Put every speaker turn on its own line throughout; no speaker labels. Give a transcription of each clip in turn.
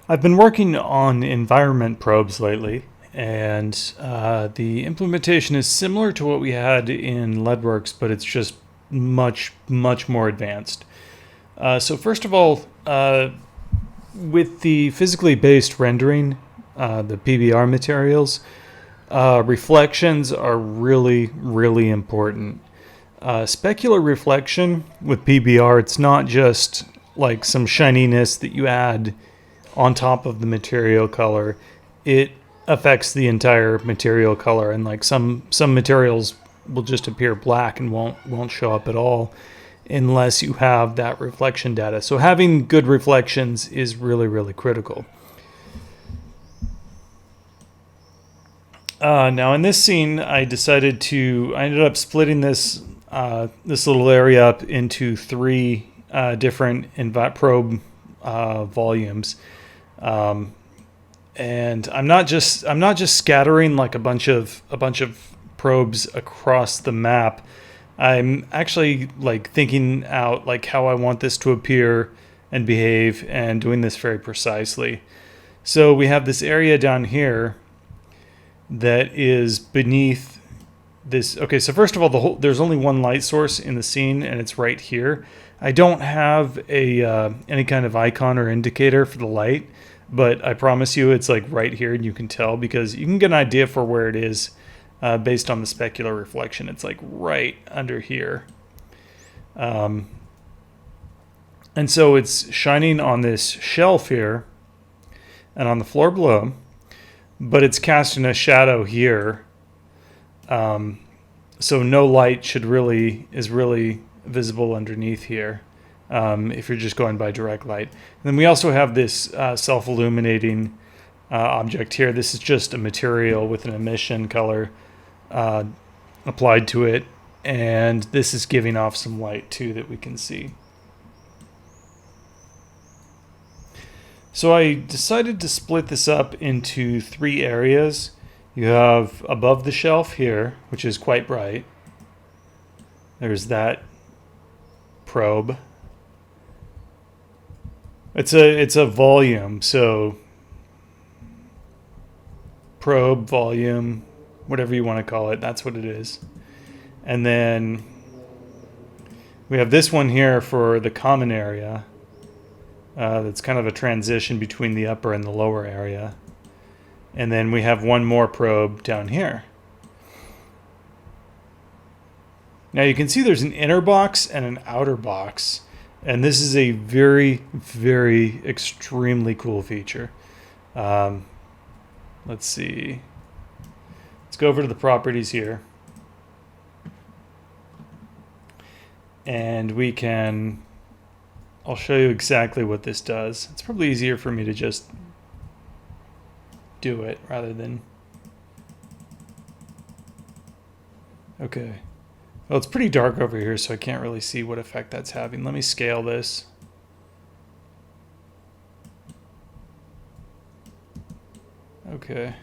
I've been working on environment probes lately, and the implementation is similar to what we had in Leadworks, but it's just much more advanced. So first of all, with the physically based rendering, the PBR materials, reflections are really important. Specular reflection with PBR, it's not just like some shininess that you add on top of the material color. It affects the entire material color, and like some materials will just appear black and won't show up at all unless you have that reflection data. So having good reflections is really critical. Now in this scene, I ended up splitting this little area up into three different probe volumes. And I'm not just scattering like a bunch of probes across the map. I'm actually like thinking out like how I want this to appear and behave, and doing this very precisely. So we have this area down here that is beneath this. Okay, so first of all, there's only one light source in the scene, and it's right here. I don't have any kind of icon or indicator for the light, but I promise you it's like right here, and you can tell because you can get an idea for where it is based on the specular reflection. It's like right under here. And so it's shining on this shelf here and on the floor below, but it's casting a shadow here. So no light is really visible underneath here if you're just going by direct light. And then we also have this self-illuminating object here. This is just a material with an emission color applied to it, and this is giving off some light too that we can see. So I decided to split this up into three areas. You have above the shelf here, which is quite bright. There's that probe. It's a volume, so probe, volume, whatever you want to call it, that's what it is. And then we have this one here for the common area. That's kind of a transition between the upper and the lower area. And then we have one more probe down here. Now you can see there's an inner box and an outer box. And this is a very extremely cool feature. Let's see. Let's go over to the properties here. And I'll show you exactly what this does. It's probably easier for me to just do it rather than... Okay. Well, it's pretty dark over here, so I can't really see what effect that's having. Let me scale this. Okay.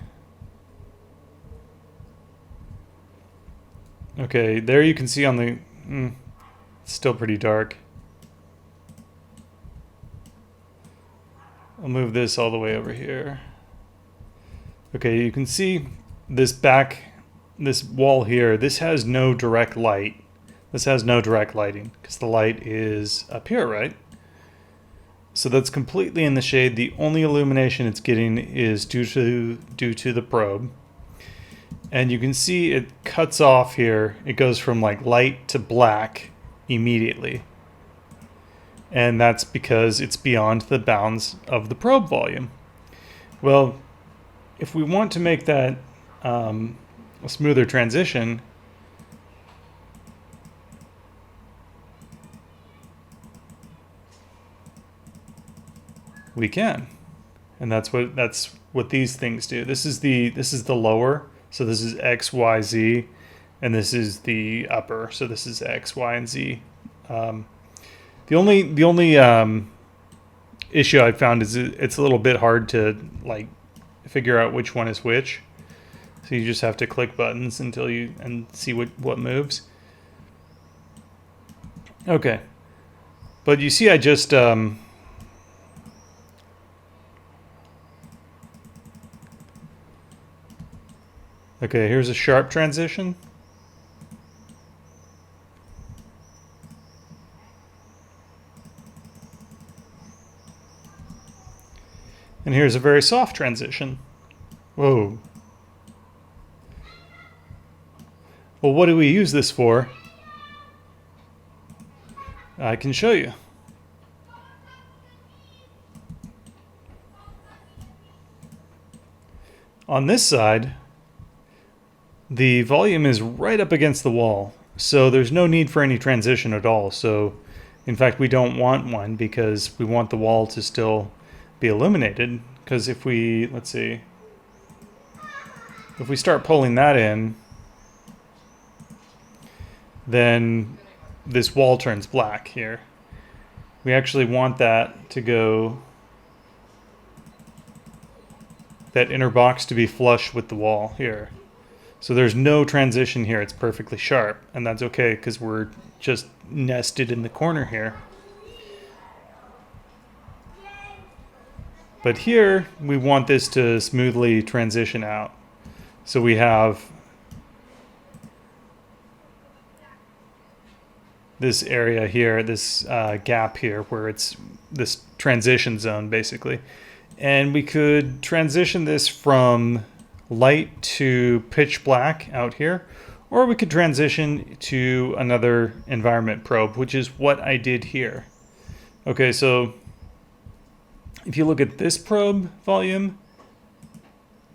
Okay, there you can see on the... it's still pretty dark. I'll move this all the way over here. Okay, you can see this wall here. This has no direct light. This has no direct lighting because the light is up here, right? So that's completely in the shade. The only illumination it's getting is due to the probe. And you can see it cuts off here. It goes from like light to black immediately. And that's because it's beyond the bounds of the probe volume. Well, if we want to make that a smoother transition, we can. And that's what these things do. This is the lower, so this is X, Y, Z, and this is the upper, so this is X, Y, and Z. The only issue I found is it's a little bit hard to like figure out which one is which. So you just have to click buttons and see what moves. Okay, but you see, I just Okay, here's a sharp transition. And here's a very soft transition. Whoa. Well, what do we use this for? I can show you. On this side, the volume is right up against the wall, so there's no need for any transition at all. So, in fact, we don't want one because we want the wall to still be illuminated. Because if we, let's see, if we start pulling that in, then this wall turns black here. We actually want that to go, that inner box to be flush with the wall here. So there's no transition here, it's perfectly sharp, and that's okay because we're just nested in the corner here. But here, we want this to smoothly transition out. So we have this area here, this gap here, where it's this transition zone, basically. And we could transition this from light to pitch black out here, or we could transition to another environment probe, which is what I did here. Okay, so if you look at this probe volume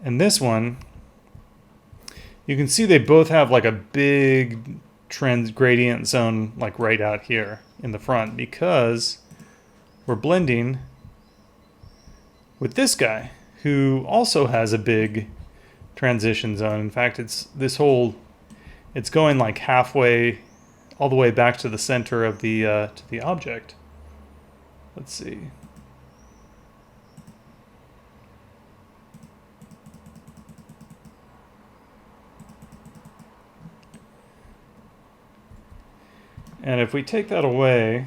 and this one, you can see they both have like a big gradient zone like right out here in the front because we're blending with this guy who also has a big transition zone. In fact, it's going like halfway, all the way back to the center of the object. Let's see. And if we take that away,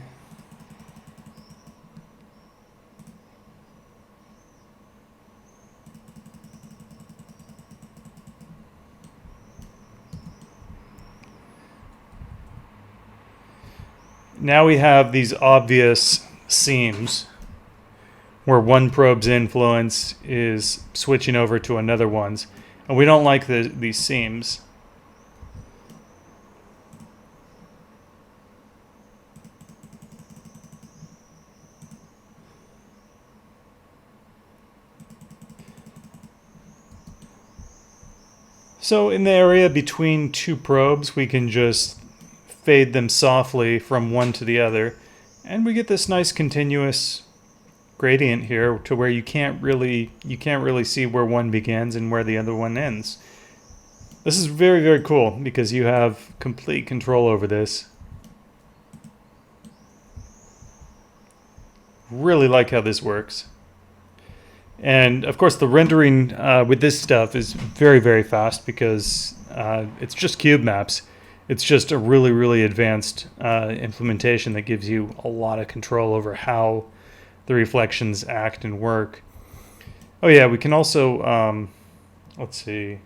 now we have these obvious seams where one probe's influence is switching over to another one's, and we don't like these seams. So in the area between two probes, we can just fade them softly from one to the other, and we get this nice continuous gradient here to where you can't really see where one begins and where the other one ends. This is very, very cool because you have complete control over this. Really like how this works. And of course the rendering with this stuff is very, very fast because it's just cube maps. It's just a really, really advanced implementation that gives you a lot of control over how the reflections act and work. Oh yeah, we can also, let's see.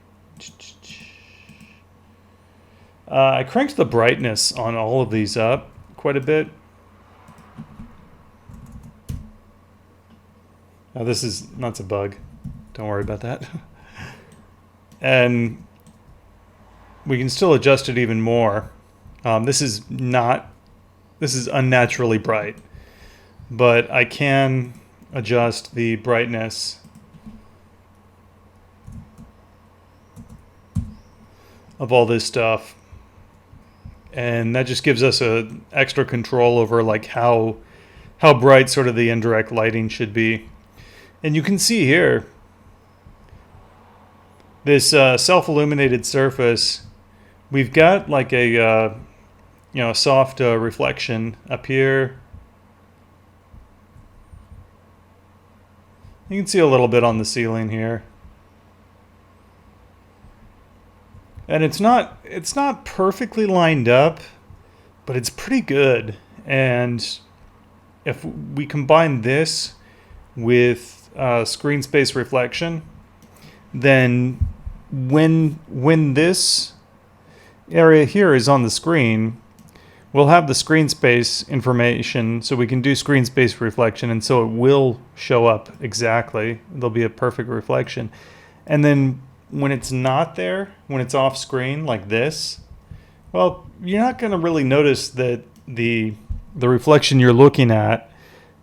I cranked the brightness on all of these up quite a bit. Now that's a bug. Don't worry about that. And we can still adjust it even more. This is unnaturally bright, but I can adjust the brightness of all this stuff, and that just gives us a extra control over like how bright sort of the indirect lighting should be. And you can see here this self-illuminated surface. We've got like a soft reflection up here. You can see a little bit on the ceiling here. And it's not perfectly lined up, but it's pretty good. And if we combine this with screen space reflection, then when this area here is on the screen, we'll have the screen space information, so we can do screen space reflection, and so it will show up exactly. There'll be a perfect reflection. And then when it's not there, when it's off screen like this, well, you're not going to really notice that the reflection you're looking at,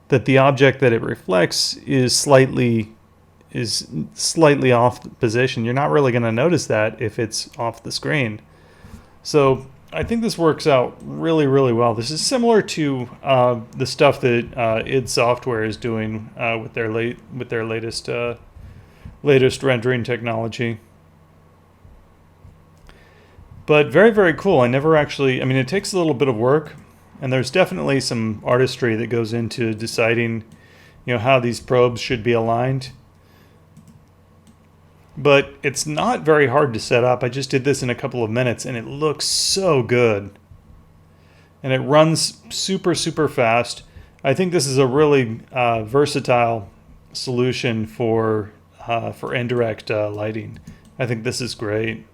that the object that it reflects is slightly off position. You're not really going to notice that if it's off the screen. So I think this works out really, really well. This is similar to the stuff that id Software is doing with their latest rendering technology. But very, very cool. I mean, it takes a little bit of work, and there's definitely some artistry that goes into deciding, how these probes should be aligned. But it's not very hard to set up. I just did this in a couple of minutes, and it looks so good. And it runs super, super fast. I think this is a really versatile solution for indirect lighting. I think this is great.